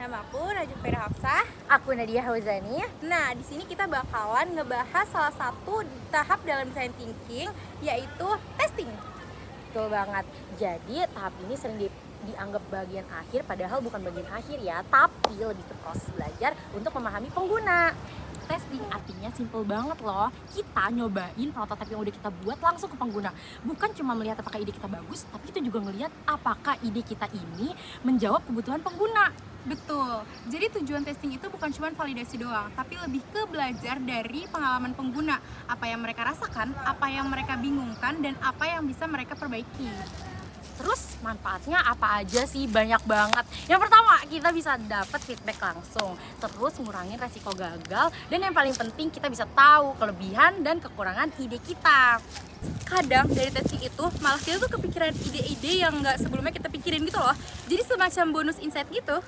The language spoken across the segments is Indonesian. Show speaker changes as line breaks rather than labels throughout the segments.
Nama aku Najwa Fira Hafsah.
Aku Nadia Hauzani.
Nah, di sini kita bakalan ngebahas salah satu tahap dalam design thinking, yaitu testing.
Betul banget. Jadi tahap ini sering dianggap bagian akhir, padahal bukan bagian akhir ya, tapi lebih ke proses belajar untuk memahami pengguna. Testing artinya simple banget loh. Kita nyobain prototipe yang udah kita buat langsung ke pengguna. Bukan cuma melihat apakah ide kita bagus, tapi kita juga ngelihat apakah ide kita ini menjawab kebutuhan pengguna.
Betul. Jadi tujuan testing itu bukan cuma validasi doang, tapi lebih ke belajar dari pengalaman pengguna, apa yang mereka rasakan, apa yang mereka bingungkan, dan apa yang bisa mereka perbaiki.
Terus manfaatnya apa aja sih? Banyak banget. Yang pertama, kita bisa dapat feedback langsung, terus ngurangin resiko gagal, dan yang paling penting kita bisa tahu kelebihan dan kekurangan ide kita.
Kadang dari testing itu malah kita tuh kepikiran ide-ide yang nggak sebelumnya kita pikirin gitu loh. Jadi semacam bonus insight gitu.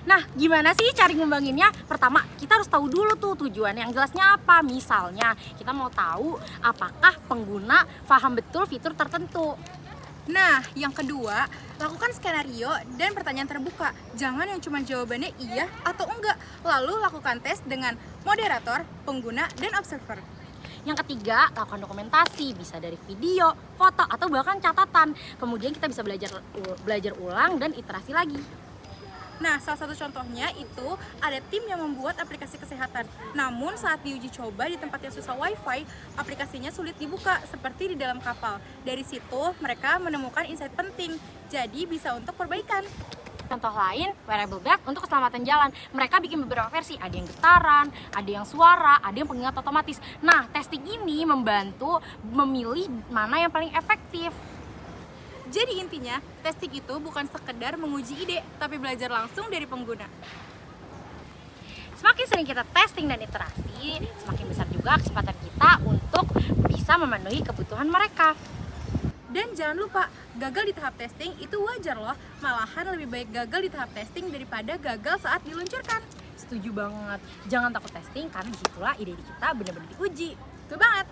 Nah, gimana sih cari ngembanginnya? Pertama, kita harus tahu dulu tuh tujuan yang jelasnya apa. Misalnya, kita mau tahu apakah pengguna paham betul fitur tertentu.
Nah, yang kedua, lakukan skenario dan pertanyaan terbuka. Jangan yang cuma jawabannya iya atau enggak. Lalu lakukan tes dengan moderator, pengguna, dan observer.
Yang ketiga, lakukan dokumentasi, bisa dari video, foto, atau bahkan catatan. Kemudian kita bisa belajar ulang dan iterasi lagi.
Nah, salah satu contohnya itu ada tim yang membuat aplikasi kesehatan. Namun saat diuji coba di tempat yang susah wifi, aplikasinya sulit dibuka seperti di dalam kapal. Dari situ mereka menemukan insight penting, jadi bisa untuk perbaikan.
Contoh lain, wearable bag untuk keselamatan jalan. Mereka bikin beberapa versi, ada yang getaran, ada yang suara, ada yang pengingat otomatis. Nah, testing ini membantu memilih mana yang paling efektif.
Jadi intinya, testing itu bukan sekedar menguji ide, tapi belajar langsung dari pengguna.
Semakin sering kita testing dan iterasi, semakin besar juga kesempatan kita untuk bisa memenuhi kebutuhan mereka.
Dan jangan lupa, gagal di tahap testing itu wajar loh. Malahan lebih baik gagal di tahap testing daripada gagal saat diluncurkan.
Setuju banget. Jangan takut testing, karena disitulah ide kita benar-benar diuji.
Betul banget.